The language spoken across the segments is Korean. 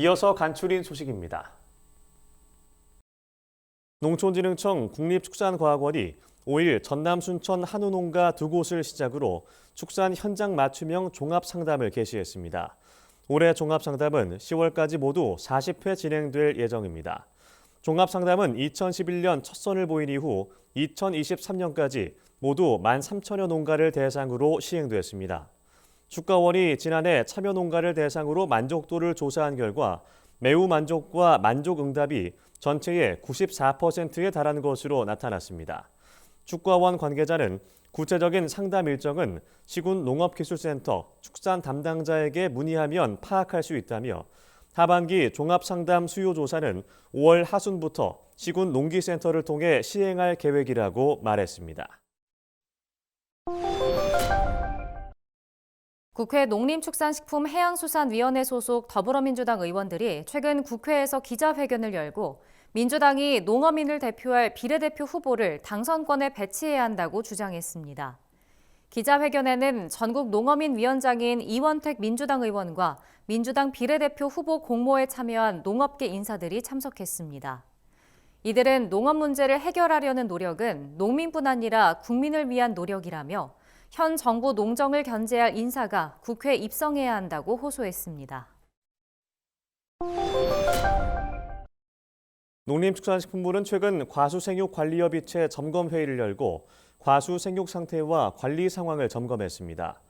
이어서 간추린 소식입니다. 농촌진흥청 국립축산과학원이 5일 전남 순천 한우농가 두 곳을 시작으로 축산 현장 맞춤형 종합상담을 개시했습니다. 올해 종합상담은 10월까지 모두 40회 진행될 예정입니다. 종합상담은 2011년 첫 선을 보인 이후 2023년까지 모두 13,000여 농가를 대상으로 시행됐습니다. 축가원이 지난해 참여 농가를 대상으로 만족도를 조사한 결과 매우 만족과 만족 응답이 전체의 94%에 달하는 것으로 나타났습니다. 축가원 관계자는 구체적인 상담 일정은 시군농업기술센터 축산 담당자에게 문의하면 파악할 수 있다며 하반기 종합상담 수요조사는 5월 하순부터 시군농기센터를 통해 시행할 계획이라고 말했습니다. 국회 농림축산식품해양수산위원회 소속 더불어민주당 의원들이 최근 국회에서 기자회견을 열고 민주당이 농어민을 대표할 비례대표 후보를 당선권에 배치해야 한다고 주장했습니다. 기자회견에는 전국 농어민위원장인 이원택 민주당 의원과 민주당 비례대표 후보 공모에 참여한 농업계 인사들이 참석했습니다. 이들은 농업 문제를 해결하려는 노력은 농민뿐 아니라 국민을 위한 노력이라며 현 정부 농정을 견제할 인사가 국회에 입성해야 한다고 호소했습니다. 농림축산식품부는 최근 과수생육관리협의체 점검회의를 열고 과수생육 상태와 관리 상황을 점검했습니다.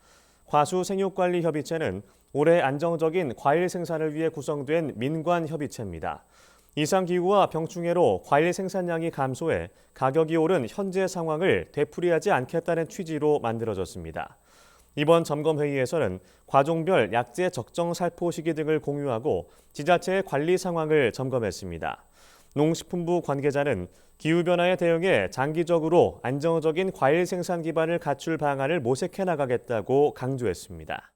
과수생육관리협의체는 올해 안정적인 과일 생산을 위해 구성된 민관협의체입니다. 이상기후와 병충해로 과일 생산량이 감소해 가격이 오른 현재 상황을 되풀이하지 않겠다는 취지로 만들어졌습니다. 이번 점검회의에서는 과종별 약재 적정 살포 시기 등을 공유하고 지자체의 관리 상황을 점검했습니다. 농식품부 관계자는 기후변화에 대응해 장기적으로 안정적인 과일 생산 기반을 갖출 방안을 모색해 나가겠다고 강조했습니다.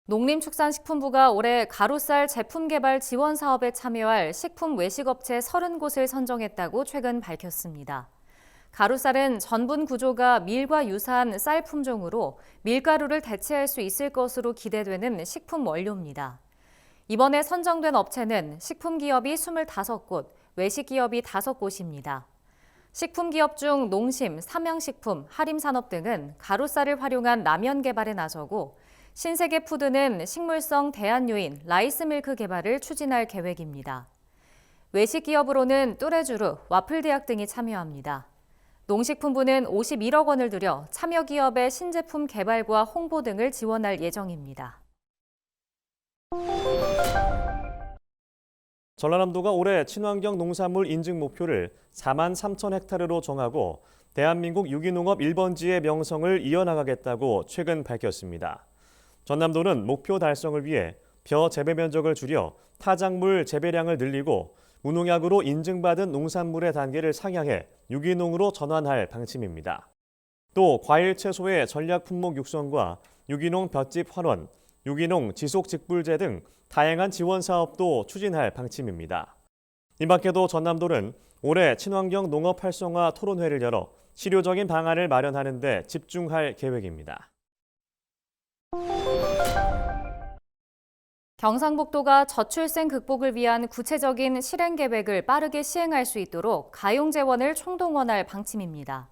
농림축산식품부가 올해 가루쌀 제품 개발 지원 사업에 참여할 식품 외식업체 30곳을 선정했다고 최근 밝혔습니다. 가루쌀은 전분 구조가 밀과 유사한 쌀 품종으로 밀가루를 대체할 수 있을 것으로 기대되는 식품 원료입니다. 이번에 선정된 업체는 식품기업이 25곳, 외식기업이 5곳입니다. 식품기업 중 농심, 삼양식품, 하림산업 등은 가루쌀을 활용한 라면 개발에 나서고 신세계푸드는 식물성 대안요인 라이스밀크 개발을 추진할 계획입니다. 외식기업으로는 뚜레쥬르, 와플대학 등이 참여합니다. 농식품부는 51억 원을 들여 참여 기업의 신제품 개발과 홍보 등을 지원할 예정입니다. 전라남도가 올해 친환경 농산물 인증 목표를 4만 3천 헥타르로 정하고 대한민국 유기농업 1번지의 명성을 이어나가겠다고 최근 밝혔습니다. 전남도는 목표 달성을 위해 벼 재배 면적을 줄여 타작물 재배량을 늘리고 무농약으로 인증받은 농산물의 단계를 상향해 유기농으로 전환할 방침입니다. 또 과일 채소의 전략 품목 육성과 유기농 볏짚 환원, 유기농 지속 직불제 등 다양한 지원 사업도 추진할 방침입니다. 이 밖에도 전남도는 올해 친환경 농업 활성화 토론회를 열어 실효적인 방안을 마련하는 데 집중할 계획입니다. 경상북도가 저출생 극복을 위한 구체적인 실행 계획을 빠르게 시행할 수 있도록 가용재원을 총동원할 방침입니다.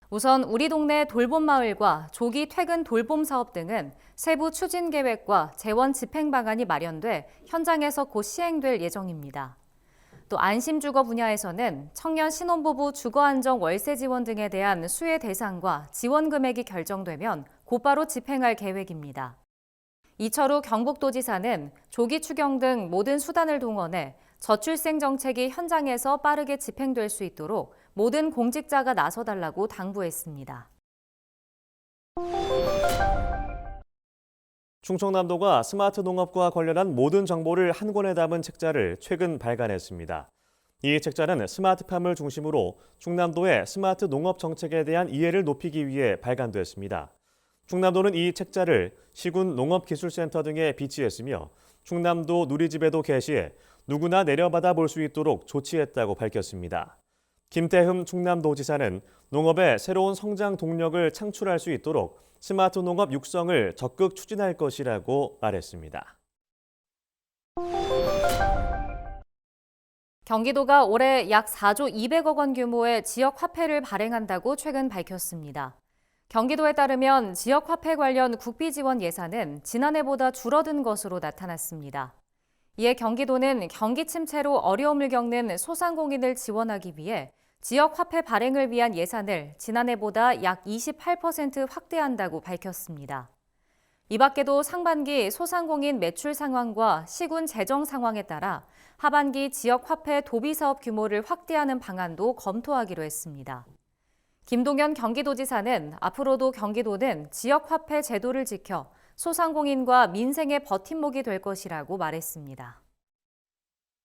우선 우리 동네 돌봄마을과 조기 퇴근 돌봄 사업 등은 세부 추진 계획과 재원 집행 방안이 마련돼 현장에서 곧 시행될 예정입니다. 또 안심주거 분야에서는 청년 신혼부부 주거안정 월세 지원 등에 대한 수혜 대상과 지원 금액이 결정되면 곧바로 집행할 계획입니다. 이철우 경북도지사는 조기 추경 등 모든 수단을 동원해 저출생 정책이 현장에서 빠르게 집행될 수 있도록 모든 공직자가 나서달라고 당부했습니다. 충청남도가 스마트 농업과 관련한 모든 정보를 한 권에 담은 책자를 최근 발간했습니다. 이 책자는 스마트팜을 중심으로 충남도의 스마트 농업 정책에 대한 이해를 높이기 위해 발간됐습니다. 충남도는 이 책자를 시군 농업기술센터 등에 비치했으며 충남도 누리집에도 게시해 누구나 내려받아 볼 수 있도록 조치했다고 밝혔습니다. 김태흠 충남도지사는 농업에 새로운 성장 동력을 창출할 수 있도록 스마트 농업 육성을 적극 추진할 것이라고 말했습니다. 경기도가 올해 약 4조 200억 원 규모의 지역 화폐를 발행한다고 최근 밝혔습니다. 경기도에 따르면 지역 화폐 관련 국비 지원 예산은 지난해보다 줄어든 것으로 나타났습니다. 이에 경기도는 경기 침체로 어려움을 겪는 소상공인을 지원하기 위해 지역 화폐 발행을 위한 예산을 지난해보다 약 28% 확대한다고 밝혔습니다. 이 밖에도 상반기 소상공인 매출 상황과 시군 재정 상황에 따라 하반기 지역 화폐 도비 사업 규모를 확대하는 방안도 검토하기로 했습니다. 김동연 경기도지사는 앞으로도 경기도는 지역 화폐 제도를 지켜 소상공인과 민생의 버팀목이 될 것이라고 말했습니다.